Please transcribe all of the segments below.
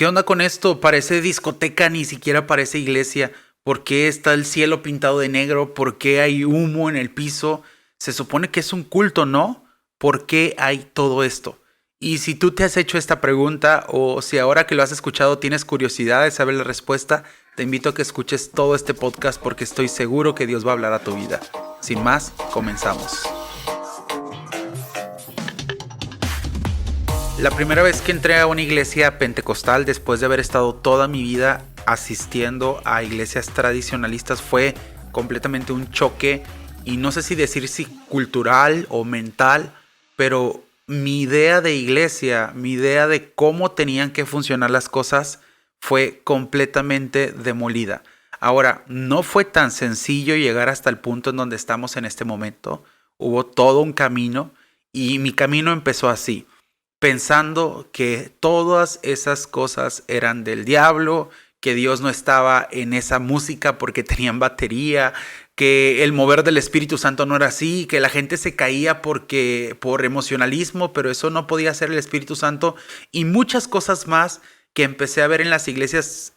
¿Qué onda con esto? Parece discoteca, ni siquiera parece iglesia. ¿Por qué está el cielo pintado de negro? ¿Por qué hay humo en el piso? Se supone que es un culto, ¿no? ¿Por qué hay todo esto? Y si tú te has hecho esta pregunta o si ahora que lo has escuchado tienes curiosidad de saber la respuesta, te invito a que escuches todo este podcast porque estoy seguro que Dios va a hablar a tu vida. Sin más, comenzamos. La primera vez que entré a una iglesia pentecostal después de haber estado toda mi vida asistiendo a iglesias tradicionalistas fue completamente un choque, y no sé si decir si cultural o mental, pero mi idea de iglesia, mi idea de cómo tenían que funcionar las cosas fue completamente demolida. Ahora, no fue tan sencillo llegar hasta el punto en donde estamos en este momento. Hubo todo un camino y mi camino empezó así, pensando que todas esas cosas eran del diablo, que Dios no estaba en esa música porque tenían batería, que el mover del Espíritu Santo no era así, que la gente se caía por emocionalismo, pero eso no podía ser el Espíritu Santo, y muchas cosas más que empecé a ver en las iglesias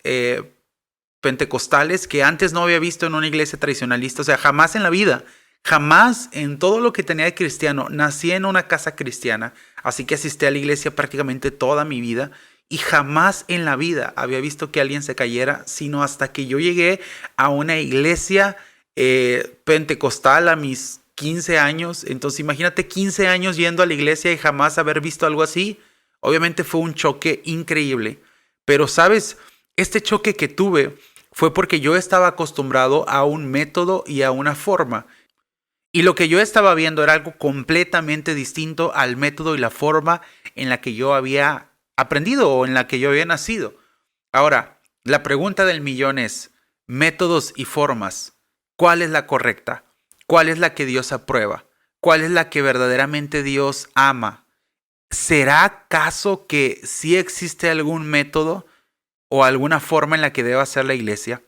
pentecostales que antes no había visto en una iglesia tradicionalista. O sea, jamás en la vida, jamás en todo lo que tenía de cristiano, nací en una casa cristiana, así que asistí a la iglesia prácticamente toda mi vida y jamás en la vida había visto que alguien se cayera, sino hasta que yo llegué a una iglesia pentecostal a mis 15 años. Entonces imagínate 15 años yendo a la iglesia y jamás haber visto algo así. Obviamente fue un choque increíble, pero sabes, este choque que tuve fue porque yo estaba acostumbrado a un método y a una forma. Y lo que yo estaba viendo era algo completamente distinto al método y la forma en la que yo había aprendido o en la que yo había nacido. Ahora, la pregunta del millón es, métodos y formas, ¿cuál es la correcta? ¿Cuál es la que Dios aprueba? ¿Cuál es la que verdaderamente Dios ama? ¿Será acaso que sí existe algún método o alguna forma en la que deba ser la iglesia?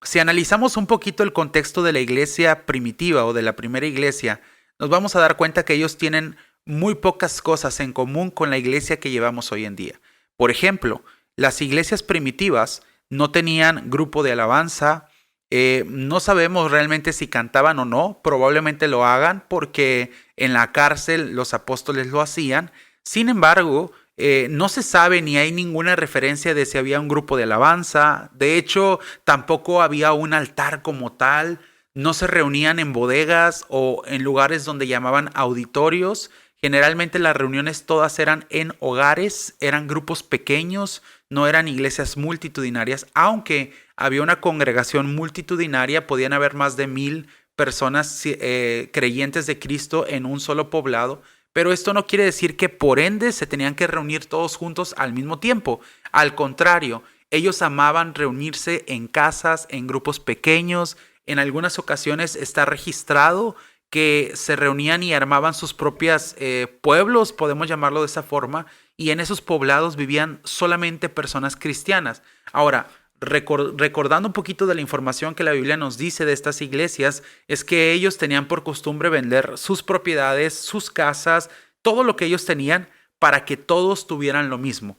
Si analizamos un poquito el contexto de la iglesia primitiva o de la primera iglesia, nos vamos a dar cuenta que ellos tienen muy pocas cosas en común con la iglesia que llevamos hoy en día. Por ejemplo, las iglesias primitivas no tenían grupo de alabanza, no sabemos realmente si cantaban o no, probablemente lo hagan porque en la cárcel los apóstoles lo hacían. Sin embargo, no se sabe ni hay ninguna referencia de si había un grupo de alabanza. De hecho, tampoco había un altar como tal. No se reunían en bodegas o en lugares donde llamaban auditorios. Generalmente las reuniones todas eran en hogares, eran grupos pequeños, no eran iglesias multitudinarias. Aunque había una congregación multitudinaria, podían haber más de 1000 personas creyentes de Cristo en un solo poblado. Pero esto no quiere decir que por ende se tenían que reunir todos juntos al mismo tiempo. Al contrario, ellos amaban reunirse en casas, en grupos pequeños. En algunas ocasiones está registrado que se reunían y armaban sus propios pueblos, podemos llamarlo de esa forma, y en esos poblados vivían solamente personas cristianas. Ahora, recordando un poquito de la información que la Biblia nos dice de estas iglesias, es que ellos tenían por costumbre vender sus propiedades, sus casas, todo lo que ellos tenían para que todos tuvieran lo mismo.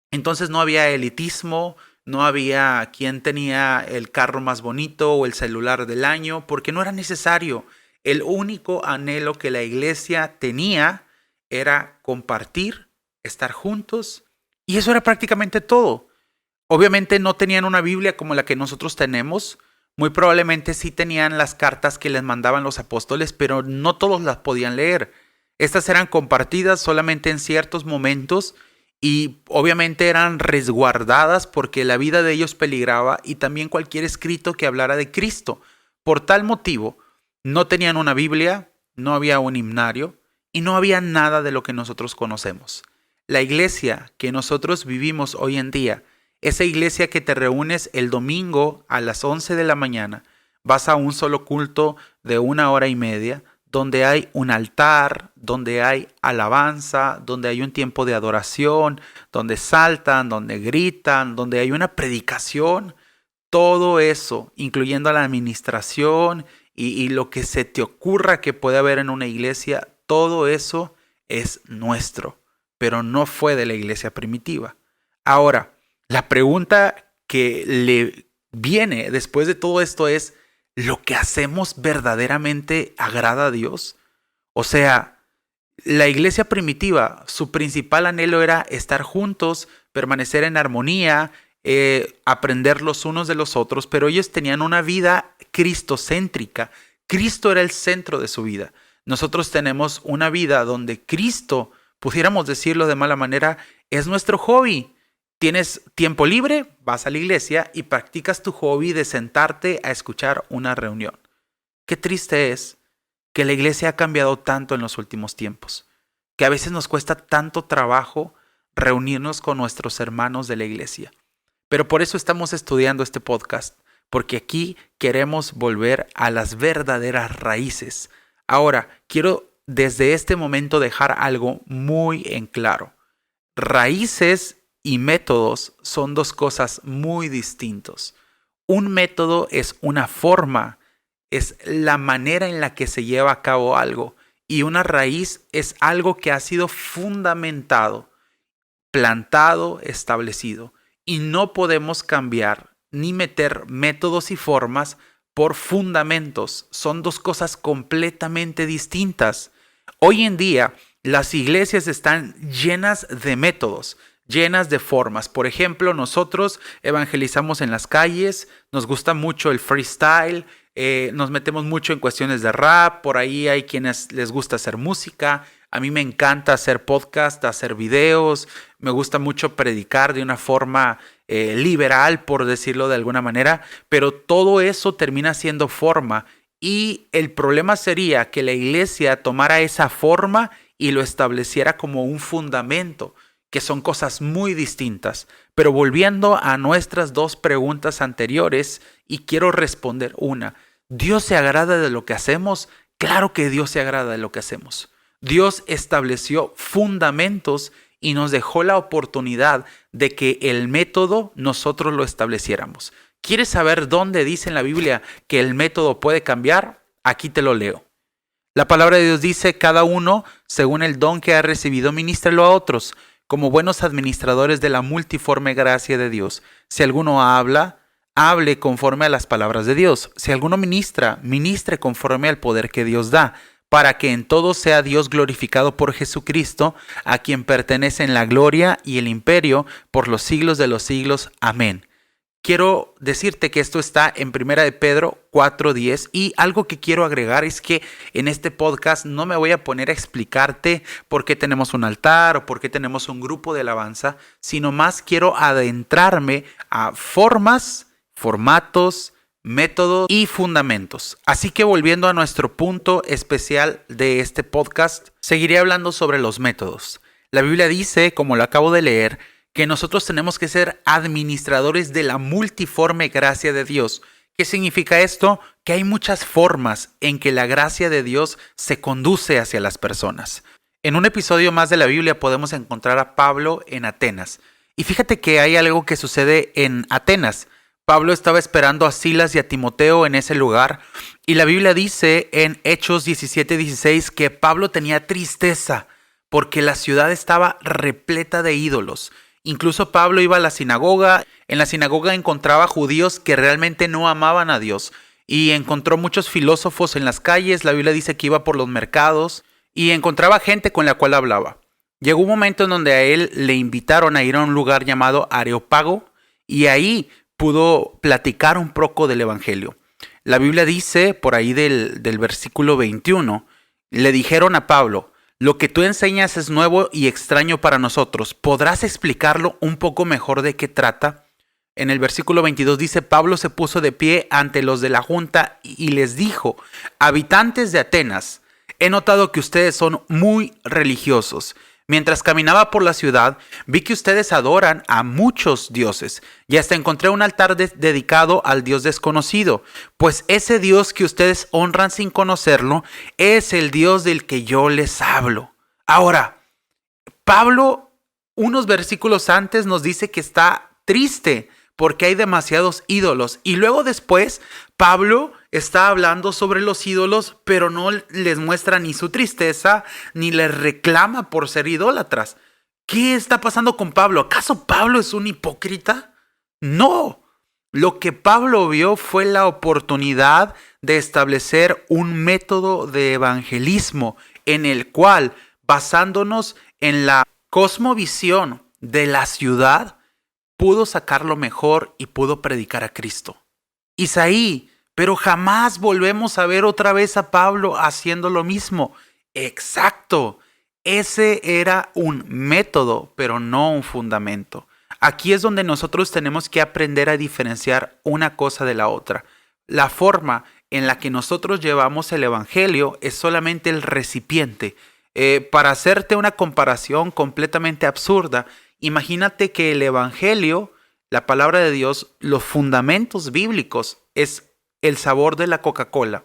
Entonces no había elitismo, no había quien tenía el carro más bonito o el celular del año, porque no era necesario. El único anhelo que la iglesia tenía era compartir, estar juntos, y eso era prácticamente todo. Obviamente no tenían una Biblia como la que nosotros tenemos. Muy probablemente sí tenían las cartas que les mandaban los apóstoles, pero no todos las podían leer. Estas eran compartidas solamente en ciertos momentos y obviamente eran resguardadas porque la vida de ellos peligraba, y también cualquier escrito que hablara de Cristo. Por tal motivo, no tenían una Biblia, no había un himnario y no había nada de lo que nosotros conocemos. La iglesia que nosotros vivimos hoy en día, esa iglesia que te reúnes el domingo a las 11 de la mañana, vas a un solo culto de 1 hora y media, donde hay un altar, donde hay alabanza, donde hay un tiempo de adoración, donde saltan, donde gritan, donde hay una predicación. Todo eso, incluyendo la administración y lo que se te ocurra que puede haber en una iglesia, todo eso es nuestro, pero no fue de la iglesia primitiva. Ahora, La pregunta que le viene después de todo esto es, ¿lo que hacemos verdaderamente agrada a Dios? O sea, la iglesia primitiva, su principal anhelo era estar juntos, permanecer en armonía, aprender los unos de los otros, pero ellos tenían una vida cristocéntrica. Cristo era el centro de su vida. Nosotros tenemos una vida donde Cristo, pudiéramos decirlo de mala manera, es nuestro hobby. Tienes tiempo libre, vas a la iglesia y practicas tu hobby de sentarte a escuchar una reunión. Qué triste es que la iglesia ha cambiado tanto en los últimos tiempos, que a veces nos cuesta tanto trabajo reunirnos con nuestros hermanos de la iglesia. Pero por eso estamos estudiando este podcast, porque aquí queremos volver a las verdaderas raíces. Ahora, quiero desde este momento dejar algo muy en claro. Raíces y métodos son dos cosas muy distintos. Un método es una forma, es la manera en la que se lleva a cabo algo, y una raíz es algo que ha sido fundamentado, plantado, establecido, y no podemos cambiar ni meter métodos y formas por fundamentos. Son dos cosas completamente distintas. Hoy en día, las iglesias están llenas de métodos, llenas de formas. Por ejemplo, nosotros evangelizamos en las calles, nos gusta mucho el freestyle, nos metemos mucho en cuestiones de rap, por ahí hay quienes les gusta hacer música. A mí me encanta hacer podcast, hacer videos, me gusta mucho predicar de una forma liberal, por decirlo de alguna manera, pero todo eso termina siendo forma, y el problema sería que la iglesia tomara esa forma y lo estableciera como un fundamento, que son cosas muy distintas. Pero volviendo a nuestras dos preguntas anteriores, y quiero responder una, ¿Dios se agrada de lo que hacemos? Claro que Dios se agrada de lo que hacemos. Dios estableció fundamentos y nos dejó la oportunidad de que el método nosotros lo estableciéramos. ¿Quieres saber dónde dice en la Biblia que el método puede cambiar? Aquí te lo leo. La palabra de Dios dice, cada uno, según el don que ha recibido, ministrelo a otros, como buenos administradores de la multiforme gracia de Dios. Si alguno habla, hable conforme a las palabras de Dios. Si alguno ministra, ministre conforme al poder que Dios da, para que en todo sea Dios glorificado por Jesucristo, a quien pertenecen la gloria y el imperio por los siglos de los siglos. Amén. Quiero decirte que esto está en 1 de Pedro 4:10, y algo que quiero agregar es que en este podcast no me voy a poner a explicarte por qué tenemos un altar o por qué tenemos un grupo de alabanza, sino más quiero adentrarme a formas, formatos, métodos y fundamentos. Así que volviendo a nuestro punto especial de este podcast, seguiré hablando sobre los métodos. La Biblia dice, como lo acabo de leer, que nosotros tenemos que ser administradores de la multiforme gracia de Dios. ¿Qué significa esto? Que hay muchas formas en que la gracia de Dios se conduce hacia las personas. En un episodio más de la Biblia podemos encontrar a Pablo en Atenas. Y fíjate que hay algo que sucede en Atenas. Pablo estaba esperando a Silas y a Timoteo en ese lugar, y la Biblia dice en Hechos 17:16 que Pablo tenía tristeza porque la ciudad estaba repleta de ídolos. Incluso Pablo iba a la sinagoga. En la sinagoga encontraba judíos que realmente no amaban a Dios, y encontró muchos filósofos en las calles. La Biblia dice que iba por los mercados y encontraba gente con la cual hablaba. Llegó un momento en donde a él le invitaron a ir a un lugar llamado Areópago, y ahí pudo platicar un poco del evangelio. La Biblia dice por ahí del versículo 21, le dijeron a Pablo, lo que tú enseñas es nuevo y extraño para nosotros. ¿Podrás explicarlo un poco mejor de qué trata? En el versículo 22 dice, Pablo se puso de pie ante los de la junta y les dijo, habitantes de Atenas, he notado que ustedes son muy religiosos. Mientras caminaba por la ciudad, vi que ustedes adoran a muchos dioses, y hasta encontré un altar dedicado al Dios desconocido, pues ese Dios que ustedes honran sin conocerlo es el Dios del que yo les hablo. Ahora, Pablo, unos versículos antes, nos dice que está triste porque hay demasiados ídolos, y luego después Pablo está hablando sobre los ídolos, pero no les muestra ni su tristeza ni les reclama por ser idólatras. ¿Qué está pasando con Pablo? ¿Acaso Pablo es un hipócrita? No. Lo que Pablo vio fue la oportunidad de establecer un método de evangelismo en el cual, basándonos en la cosmovisión de la ciudad, pudo sacar lo mejor y pudo predicar a Cristo. Isaí, pero jamás volvemos a ver otra vez a Pablo haciendo lo mismo. Exacto. Ese era un método, pero no un fundamento. Aquí es donde nosotros tenemos que aprender a diferenciar una cosa de la otra. La forma en la que nosotros llevamos el evangelio es solamente el recipiente. Para hacerte una comparación completamente absurda, imagínate que el evangelio, la palabra de Dios, los fundamentos bíblicos es el sabor de la Coca-Cola,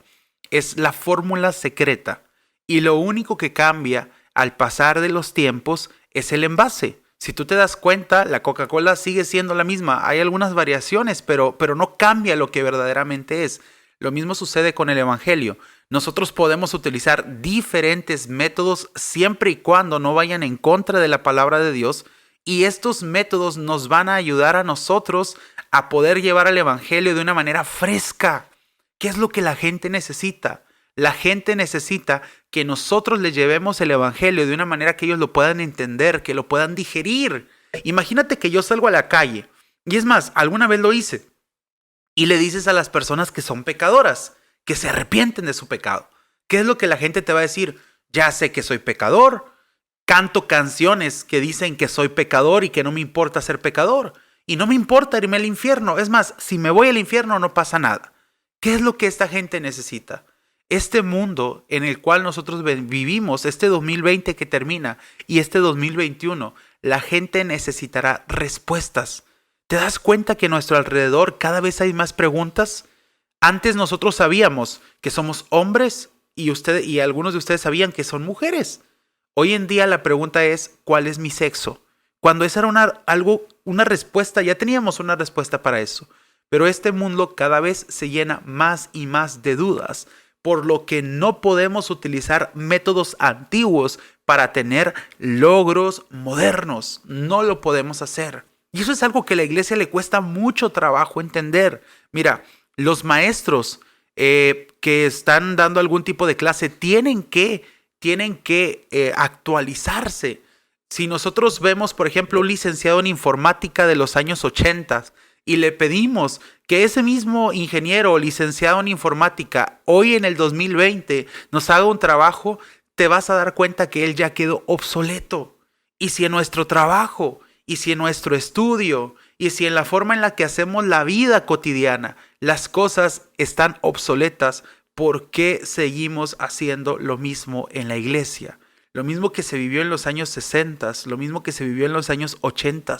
es la fórmula secreta, y lo único que cambia al pasar de los tiempos es el envase. Si tú te das cuenta, la Coca-Cola sigue siendo la misma. Hay algunas variaciones, pero no cambia lo que verdaderamente es. Lo mismo sucede con el evangelio. Nosotros podemos utilizar diferentes métodos siempre y cuando no vayan en contra de la palabra de Dios. Y estos métodos nos van a ayudar a nosotros a poder llevar el evangelio de una manera fresca. ¿Qué es lo que la gente necesita? La gente necesita que nosotros les llevemos el evangelio de una manera que ellos lo puedan entender, que lo puedan digerir. Imagínate que yo salgo a la calle, y es más, alguna vez lo hice, y le dices a las personas que son pecadoras, que se arrepienten de su pecado. ¿Qué es lo que la gente te va a decir? Ya sé que soy pecador, canto canciones que dicen que soy pecador y que no me importa ser pecador, y no me importa irme al infierno. Es más, si me voy al infierno no pasa nada. ¿Qué es lo que esta gente necesita? Este mundo en el cual nosotros vivimos, este 2020 que termina y este 2021, la gente necesitará respuestas. ¿Te das cuenta que a nuestro alrededor cada vez hay más preguntas? Antes nosotros sabíamos que somos hombres y algunos de ustedes sabían que son mujeres. Hoy en día la pregunta es, ¿cuál es mi sexo? Cuando esa era una respuesta, ya teníamos una respuesta para eso. Pero este mundo cada vez se llena más y más de dudas, por lo que no podemos utilizar métodos antiguos para tener logros modernos. No lo podemos hacer. Y eso es algo que a la iglesia le cuesta mucho trabajo entender. Mira, los maestros que están dando algún tipo de clase tienen que actualizarse. Si nosotros vemos, por ejemplo, un licenciado en informática de los años 80 y le pedimos que ese mismo ingeniero o licenciado en informática hoy en el 2020 nos haga un trabajo, te vas a dar cuenta que él ya quedó obsoleto. Y si en nuestro trabajo, y si en nuestro estudio, y si en la forma en la que hacemos la vida cotidiana, las cosas están obsoletas, ¿por qué seguimos haciendo lo mismo en la iglesia? Lo mismo que se vivió en los años 60, lo mismo que se vivió en los años 80.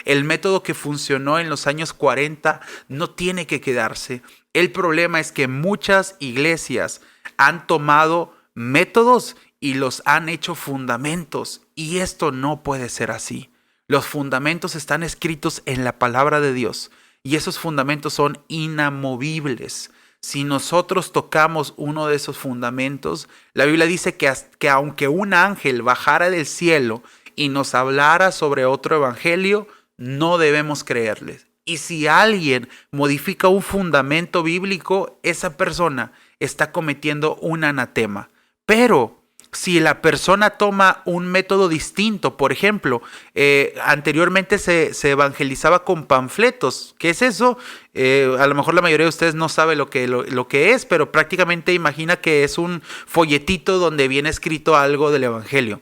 El método que funcionó en los años 40 no tiene que quedarse. El problema es que muchas iglesias han tomado métodos y los han hecho fundamentos. Y esto no puede ser así. Los fundamentos están escritos en la palabra de Dios y esos fundamentos son inamovibles. Si nosotros tocamos uno de esos fundamentos, la Biblia dice que aunque un ángel bajara del cielo y nos hablara sobre otro evangelio, no debemos creerles. Y si alguien modifica un fundamento bíblico, esa persona está cometiendo un anatema. Pero si la persona toma un método distinto, por ejemplo, anteriormente se evangelizaba con panfletos. ¿Qué es eso? A lo mejor la mayoría de ustedes no sabe lo que es, pero prácticamente imagina que es un folletito donde viene escrito algo del evangelio.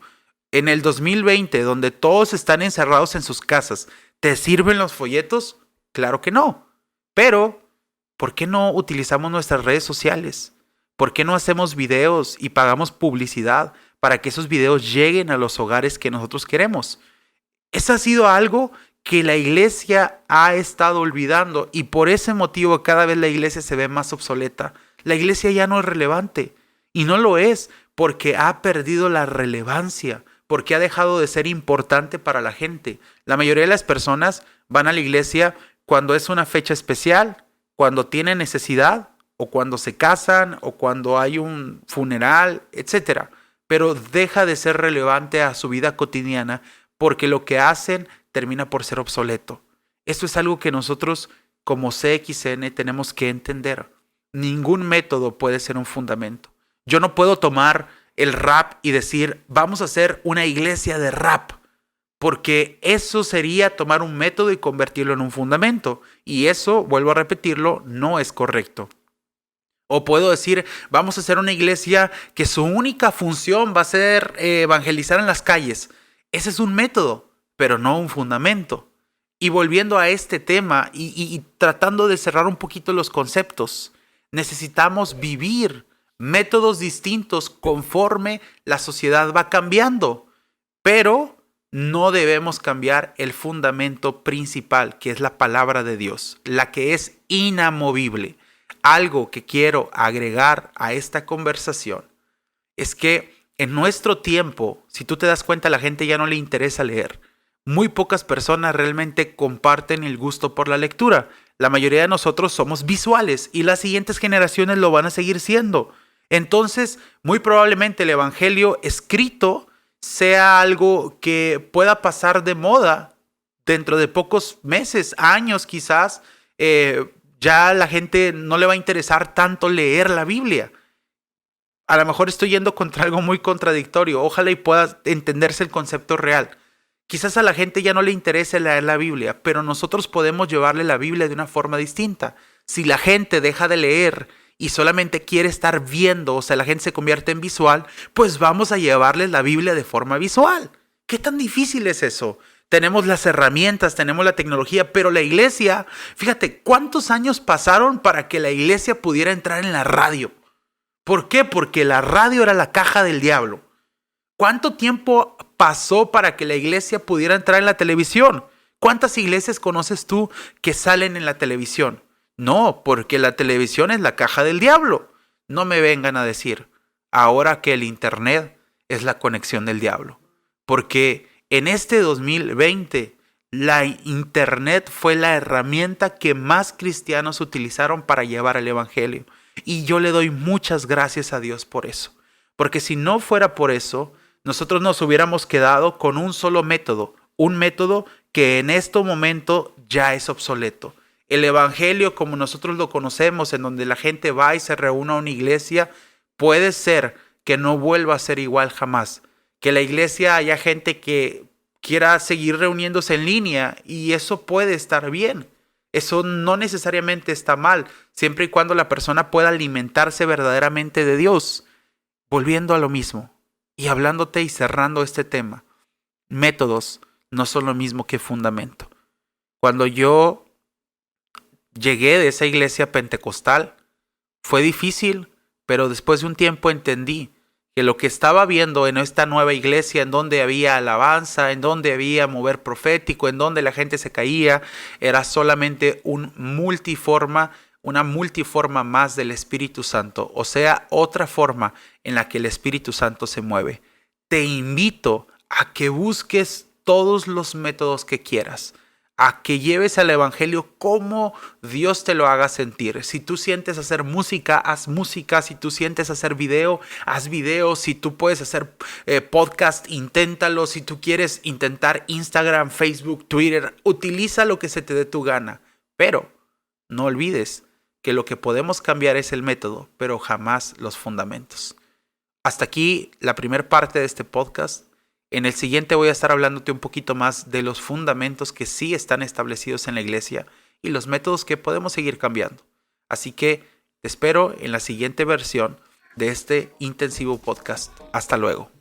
En el 2020, donde todos están encerrados en sus casas, ¿te sirven los folletos? Claro que no. Pero, ¿por qué no utilizamos nuestras redes sociales? ¿Por qué no hacemos videos y pagamos publicidad para que esos videos lleguen a los hogares que nosotros queremos? Eso ha sido algo que la iglesia ha estado olvidando y por ese motivo cada vez la iglesia se ve más obsoleta. La iglesia ya no es relevante y no lo es porque ha perdido la relevancia, porque ha dejado de ser importante para la gente. La mayoría de las personas van a la iglesia cuando es una fecha especial, cuando tienen necesidad, o cuando se casan, o cuando hay un funeral, etc. Pero deja de ser relevante a su vida cotidiana porque lo que hacen termina por ser obsoleto. Esto es algo que nosotros como CXN tenemos que entender. Ningún método puede ser un fundamento. Yo no puedo tomar el rap y decir, vamos a hacer una iglesia de rap, porque eso sería tomar un método y convertirlo en un fundamento. Y eso, vuelvo a repetirlo, no es correcto. O puedo decir, vamos a hacer una iglesia que su única función va a ser evangelizar en las calles. Ese es un método, pero no un fundamento. Y volviendo a este tema y tratando de cerrar un poquito los conceptos, necesitamos vivir métodos distintos conforme la sociedad va cambiando, pero no debemos cambiar el fundamento principal, que es la palabra de Dios, la que es inamovible. Algo que quiero agregar a esta conversación es que en nuestro tiempo, si tú te das cuenta, a la gente ya no le interesa leer. Muy pocas personas realmente comparten el gusto por la lectura. La mayoría de nosotros somos visuales y las siguientes generaciones lo van a seguir siendo. Entonces, muy probablemente el evangelio escrito sea algo que pueda pasar de moda dentro de pocos meses, años quizás. Ya la gente no le va a interesar tanto leer la Biblia. A lo mejor estoy yendo contra algo muy contradictorio. Ojalá y pueda entenderse el concepto real. Quizás a la gente ya no le interese leer la Biblia, pero nosotros podemos llevarle la Biblia de una forma distinta. Si la gente deja de leer y solamente quiere estar viendo, o sea, la gente se convierte en visual, pues vamos a llevarles la Biblia de forma visual. ¿Qué tan difícil es eso? Tenemos las herramientas, tenemos la tecnología, pero la iglesia, fíjate, ¿cuántos años pasaron para que la iglesia pudiera entrar en la radio? ¿Por qué? Porque la radio era la caja del diablo. ¿Cuánto tiempo pasó para que la iglesia pudiera entrar en la televisión? ¿Cuántas iglesias conoces tú que salen en la televisión? No, porque la televisión es la caja del diablo. No me vengan a decir ahora que el internet es la conexión del diablo. Porque en este 2020, la internet fue la herramienta que más cristianos utilizaron para llevar el evangelio. Y yo le doy muchas gracias a Dios por eso. Porque si no fuera por eso, nosotros nos hubiéramos quedado con un solo método. Un método que en este momento ya es obsoleto. El evangelio como nosotros lo conocemos, en donde la gente va y se reúne a una iglesia, puede ser que no vuelva a ser igual jamás. Que la iglesia haya gente que quiera seguir reuniéndose en línea y eso puede estar bien. Eso no necesariamente está mal, siempre y cuando la persona pueda alimentarse verdaderamente de Dios. Volviendo a lo mismo y hablándote y cerrando este tema, métodos no son lo mismo que fundamento. Cuando yo llegué de esa iglesia pentecostal, fue difícil, pero después de un tiempo entendí que lo que estaba viendo en esta nueva iglesia, en donde había alabanza, en donde había mover profético, en donde la gente se caía, era solamente una multiforma más del Espíritu Santo, o sea, otra forma en la que el Espíritu Santo se mueve. Te invito a que busques todos los métodos que quieras, a que lleves al evangelio como Dios te lo haga sentir. Si tú sientes hacer música, haz música. Si tú sientes hacer video, haz video. Si tú puedes hacer podcast, inténtalo. Si tú quieres intentar Instagram, Facebook, Twitter, utiliza lo que se te dé tu gana. Pero no olvides que lo que podemos cambiar es el método, pero jamás los fundamentos. Hasta aquí la primera parte de este podcast. En el siguiente voy a estar hablándote un poquito más de los fundamentos que sí están establecidos en la iglesia y los métodos que podemos seguir cambiando. Así que te espero en la siguiente versión de este intensivo podcast. Hasta luego.